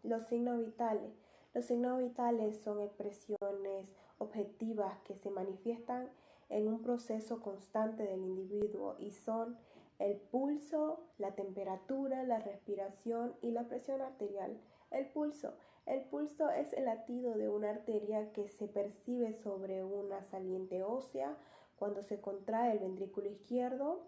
Los signos vitales. Los signos vitales son expresiones objetivas que se manifiestan en un proceso constante del individuo y son el pulso, la temperatura, la respiración y la presión arterial. El pulso. El pulso es el latido de una arteria que se percibe sobre una saliente ósea. Cuando se contrae el ventrículo izquierdo,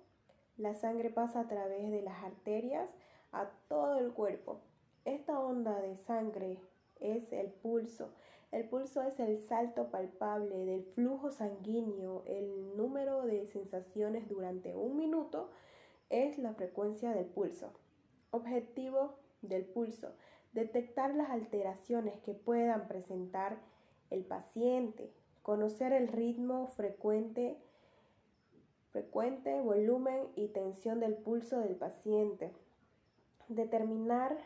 la sangre pasa a través de las arterias a todo el cuerpo. Esta onda de sangre es el pulso. El pulso es el salto palpable del flujo sanguíneo. El número de sensaciones durante un minuto es la frecuencia del pulso. Objetivo del pulso: detectar las alteraciones que puedan presentar el paciente, conocer el ritmo frecuente, volumen y tensión del pulso del paciente, determinar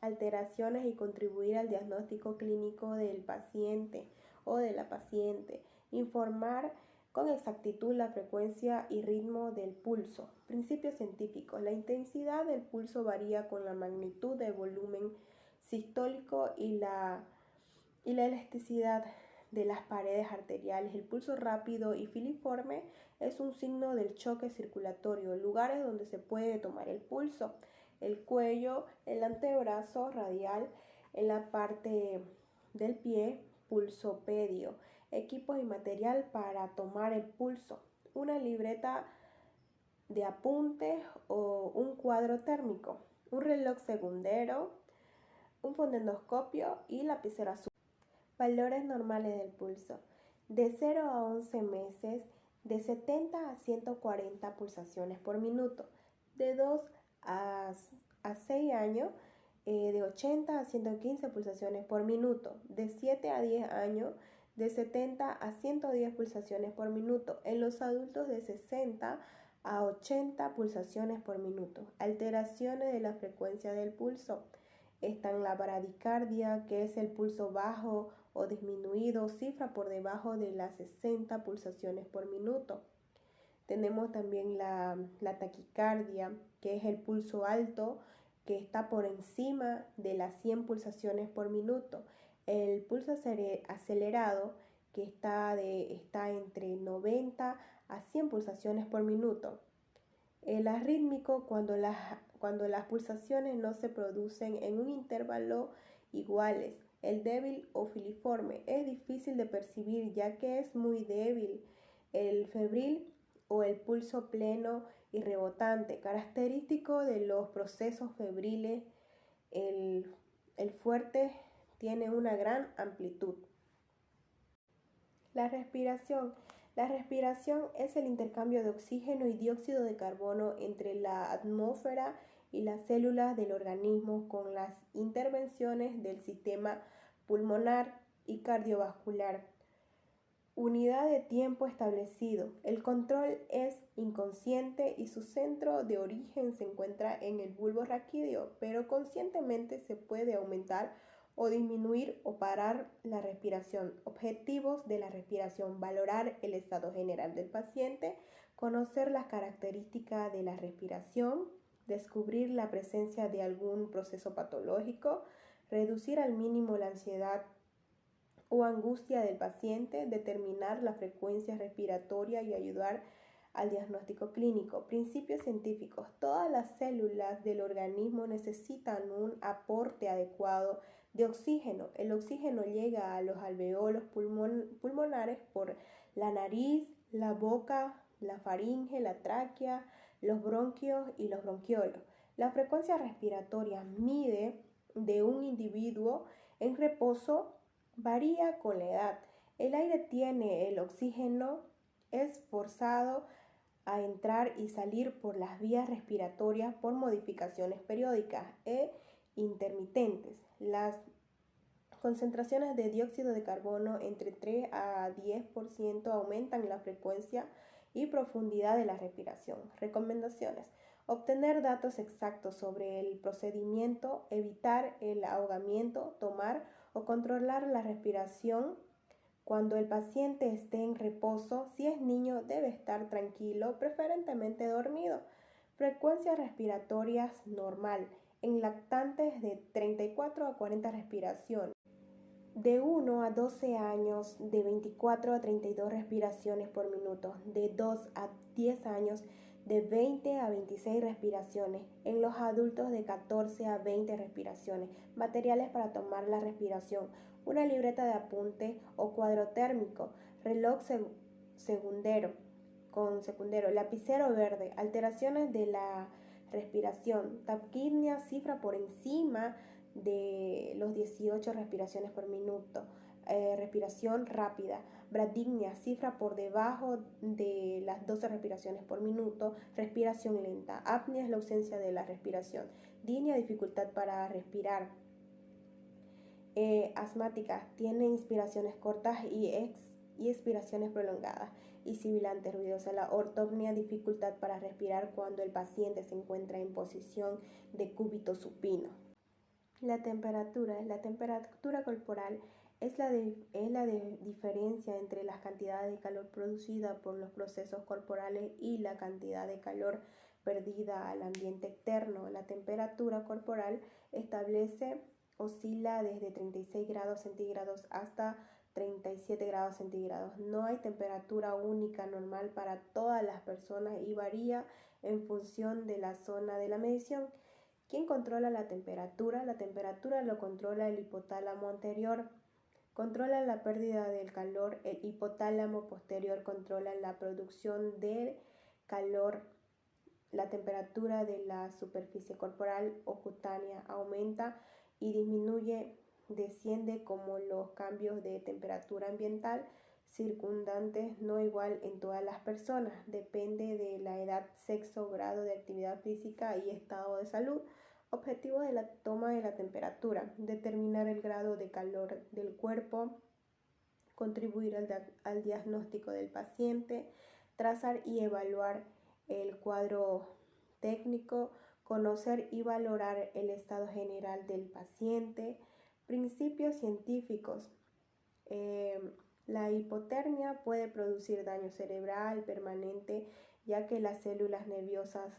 alteraciones y contribuir al diagnóstico clínico del paciente o de la paciente, informar con exactitud la frecuencia y ritmo del pulso. Principios científicos. La intensidad del pulso varía con la magnitud del volumen sistólico y la elasticidad de las paredes arteriales. El pulso rápido y filiforme es un signo del choque circulatorio. Lugares donde se puede tomar el pulso: el cuello, el antebrazo radial, en la parte del pie, pulsopedio. Equipos y material para tomar el pulso: una libreta de apuntes o un cuadro térmico, un reloj segundero, un fonendoscopio y lapicero azul. Valores normales del pulso: de 0 a 11 meses, de 70 a 140 pulsaciones por minuto; de 2 a 6 años, de 80 a 115 pulsaciones por minuto; de 7 a 10 años, de 70 a 110 pulsaciones por minuto; en los adultos de 60 a 80 pulsaciones por minuto. Alteraciones de la frecuencia del pulso: están la bradicardia, que es el pulso bajo o disminuido, cifra por debajo de las 60 pulsaciones por minuto. Tenemos también la taquicardia, que es el pulso alto, que está por encima de las 100 pulsaciones por minuto. El pulso acelerado, que está entre 90 a 100 pulsaciones por minuto. El arrítmico, cuando las pulsaciones no se producen en un intervalo iguales. El débil o filiforme es difícil de percibir ya que es muy débil. El febril o el pulso pleno y rebotante, característico de los procesos febriles. El fuerte tiene una gran amplitud. La respiración. La respiración es el intercambio de oxígeno y dióxido de carbono entre la atmósfera y las células del organismo con las intervenciones del sistema pulmonar y cardiovascular. Unidad de tiempo establecido. El control es inconsciente y su centro de origen se encuentra en el bulbo raquídeo, pero conscientemente se puede aumentar o disminuir o parar la respiración. Objetivos de la respiración: valorar el estado general del paciente, conocer las características de la respiración, descubrir la presencia de algún proceso patológico, reducir al mínimo la ansiedad o angustia del paciente, determinar la frecuencia respiratoria y ayudar al diagnóstico clínico. Principios científicos: todas las células del organismo necesitan un aporte adecuado de oxígeno. El oxígeno llega a los alveolos pulmonares por la nariz, la boca, la faringe, la tráquea, los bronquios y los bronquiolos. La frecuencia respiratoria mide de un individuo en reposo varía con la edad. El aire tiene el oxígeno es forzado a entrar y salir por las vías respiratorias por modificaciones periódicas e intermitentes. Las concentraciones de dióxido de carbono entre 3 a 10% aumentan la frecuencia y profundidad de la respiración. Recomendaciones: obtener datos exactos sobre el procedimiento, evitar el ahogamiento, tomar o controlar la respiración Cuando el paciente esté en reposo, si es niño, debe estar tranquilo, preferentemente dormido. Frecuencias respiratorias normal. En lactantes de 34 a 40 respiraciones. De 1 a 12 años, de 24 a 32 respiraciones por minuto. De 2 a 10 años, de 20 a 26 respiraciones. En los adultos, de 14 a 20 respiraciones. Materiales para tomar la respiración: una libreta de apunte o cuadro térmico, reloj secundero, lapicero verde. Alteraciones de la respiración: taquipnea, cifra por encima de los 18 respiraciones por minuto. Respiración rápida. Bradypnea, cifra por debajo de las 12 respiraciones por minuto. Respiración lenta. Apnea es la ausencia de la respiración. Disnea, dificultad para respirar. Asmática, tiene inspiraciones cortas y expiraciones prolongadas. Y sibilante, ruidosa. La ortopnea, dificultad para respirar cuando el paciente se encuentra en posición de cúbito supino. La temperatura corporal es la diferencia entre la cantidad de calor producida por los procesos corporales y la cantidad de calor perdida al ambiente externo. La temperatura corporal oscila desde 36 grados centígrados hasta 37 grados centígrados. No hay temperatura única normal para todas las personas y varía en función de la zona de la medición. ¿Quién controla la temperatura? La temperatura lo controla el hipotálamo anterior. Controla la pérdida del calor. El hipotálamo posterior controla la producción de calor. La temperatura de la superficie corporal o cutánea aumenta y disminuye, desciende como los cambios de temperatura ambiental circundantes, no igual en todas las personas. Depende de la edad, sexo, grado de actividad física y estado de salud. Objetivo de la toma de la temperatura: determinar el grado de calor del cuerpo, contribuir al diagnóstico del paciente, trazar y evaluar el cuadro técnico, conocer y valorar el estado general del paciente. Principios científicos. La hipotermia puede producir daño cerebral permanente, ya que las células nerviosas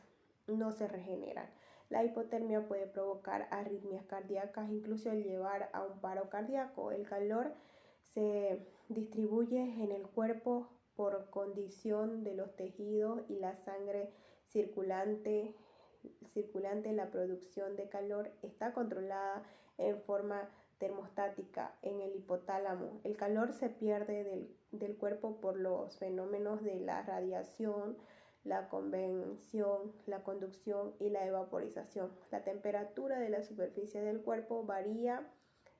no se regeneran. La hipotermia puede provocar arritmias cardíacas, incluso llevar a un paro cardíaco. El calor se distribuye en el cuerpo por condición de los tejidos y la sangre circulante. La producción de calor está controlada en forma termostática en el hipotálamo. El calor se pierde del cuerpo por los fenómenos de la radiación, la convección, la conducción y la evaporización. La temperatura de la superficie del cuerpo varía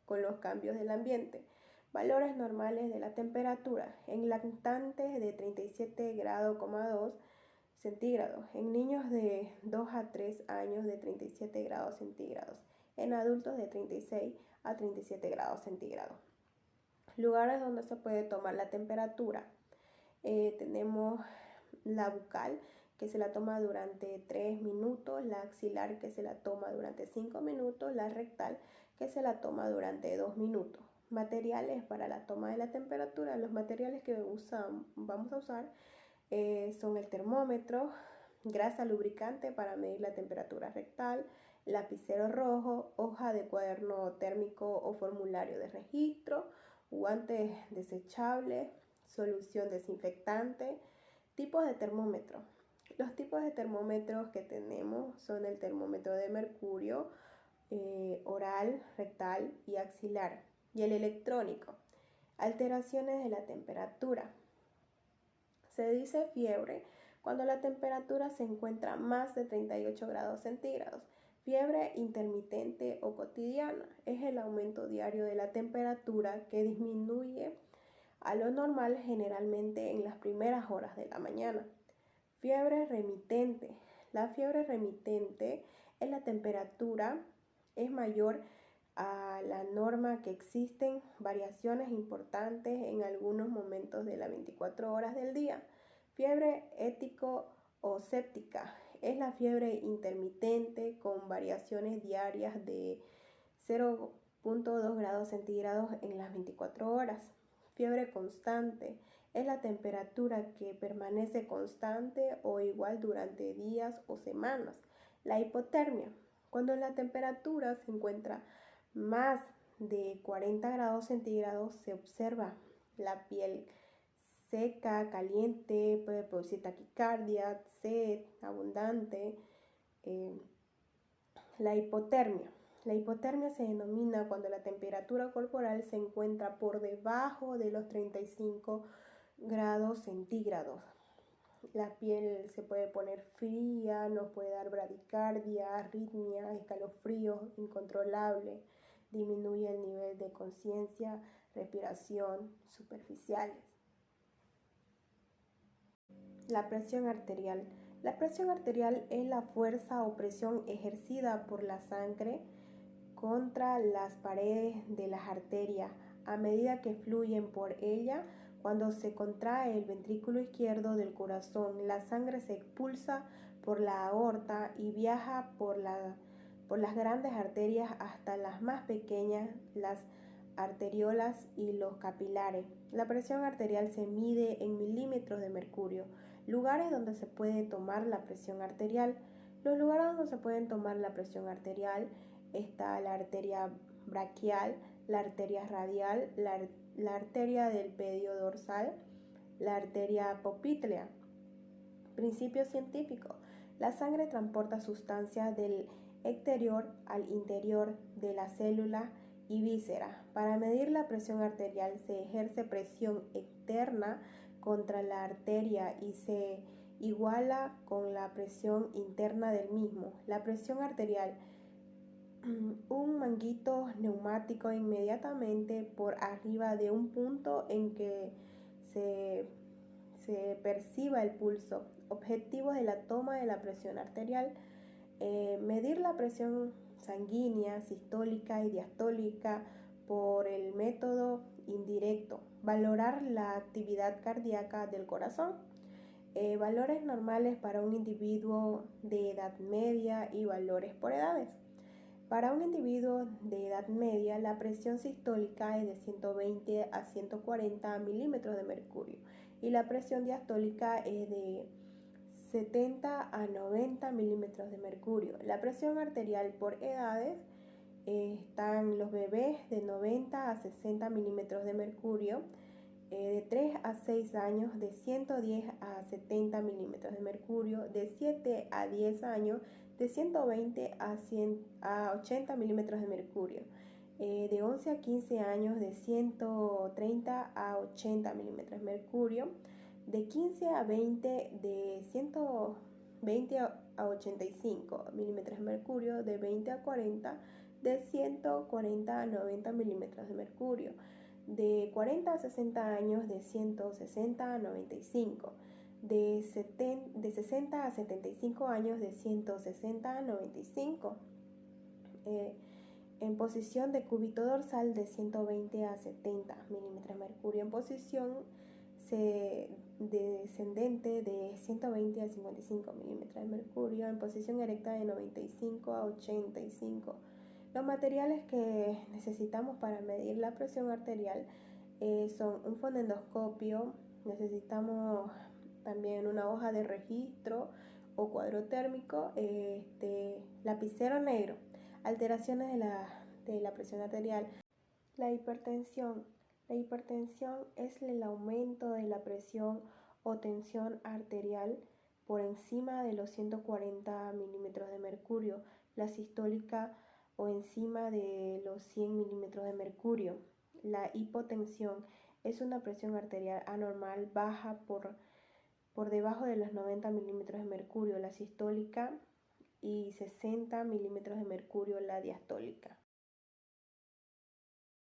con los cambios del ambiente. Valores normales de la temperatura: en lactantes de 37,2 grados centígrados, en niños de 2 a 3 años de 37 grados centígrados, en adultos de 36 a 37 grados centígrados. Lugares donde se puede tomar la temperatura: tenemos la bucal, que se la toma durante 3 minutos, la axilar, que se la toma durante 5 minutos, la rectal, que se la toma durante 2 minutos. Materiales para la toma de la temperatura: los materiales que vamos a usar son el termómetro, grasa lubricante para medir la temperatura rectal, lapicero rojo, hoja de cuaderno térmico o formulario de registro, guantes desechables, solución desinfectante. Tipos de termómetro. Los tipos de termómetros que tenemos son el termómetro de mercurio, oral, rectal y axilar, y el electrónico. Alteraciones de la temperatura. Se dice fiebre cuando la temperatura se encuentra más de 38 grados centígrados. Fiebre intermitente o cotidiana es el aumento diario de la temperatura que disminuye a lo normal generalmente en las primeras horas de la mañana. Fiebre remitente. La fiebre remitente es la temperatura es mayor a la norma, que existen variaciones importantes en algunos momentos de las 24 horas del día. Fiebre ético o séptica es la fiebre intermitente con variaciones diarias de 0,2 grados centígrados en las 24 horas. Fiebre constante es la temperatura que permanece constante o igual durante días o semanas. La hipotermia, cuando la temperatura se encuentra más de 40 grados centígrados, se observa la piel seca, caliente, puede producir taquicardia, sed abundante. La hipotermia. La hipotermia se denomina cuando la temperatura corporal se encuentra por debajo de los 35 grados centígrados. La piel se puede poner fría, nos puede dar bradicardia, arritmia, escalofríos incontrolable, disminuye el nivel de conciencia, respiración superficiales. La presión arterial. La presión arterial es la fuerza o presión ejercida por la sangre contra las paredes de las arterias a medida que fluyen por ella. Cuando se contrae el ventrículo izquierdo del corazón, la sangre se expulsa por la aorta y viaja por las grandes arterias hasta las más pequeñas, las arteriolas y los capilares. La presión arterial se mide en milímetros de mercurio. Lugares donde se puede tomar la presión arterial. Los lugares donde se pueden tomar la presión arterial está la arteria braquial, la arteria radial, la arteria del pedio dorsal, la arteria poplítea. Principio científico. La sangre transporta sustancias del exterior al interior de la célula y vísceras. Para medir la presión arterial se ejerce presión externa contra la arteria y se iguala con la presión interna del mismo. La presión arterial, un manguito neumático inmediatamente por arriba de un punto en que se perciba el pulso. Objetivos de la toma de la presión arterial: medir la presión sanguínea, sistólica y diastólica por el método indirecto, valorar la actividad cardíaca del corazón, valores normales para un individuo de edad media y valores por edades. Para un individuo de edad media, la presión sistólica es de 120 a 140 milímetros de mercurio y la presión diastólica es de 70 a 90 milímetros de mercurio. La presión arterial por edades, están los bebés de 90 a 60 milímetros de mercurio, de 3 a 6 años de 110 a 70 milímetros de mercurio, de 7 a 10 años de 120 a 80 milímetros de mercurio, de 11 a 15 años de 130 a 80 milímetros de mercurio, de 15 a 20 de 120 a 85 milímetros de mercurio, de 20 a 40 de 140 a 90 milímetros de mercurio, de 40 a 60 años de 160 a 95, de 60 a 75 años de 160 a 95, en posición de cúbito dorsal de 120 a 70 milímetros de mercurio, en posición descendente de 120 a 55 milímetros de mercurio, en posición erecta de 95 a 85. Los materiales que necesitamos para medir la presión arterial son un fonendoscopio, necesitamos también una hoja de registro o cuadro térmico, lapicero negro. Alteraciones de la presión arterial. La hipertensión. La hipertensión es el aumento de la presión o tensión arterial por encima de los 140 milímetros de mercurio. La sistólica o encima de los 100 milímetros de mercurio. La hipotensión es una presión arterial anormal baja por debajo de los 90 milímetros de mercurio, la sistólica, y 60 milímetros de mercurio, la diastólica.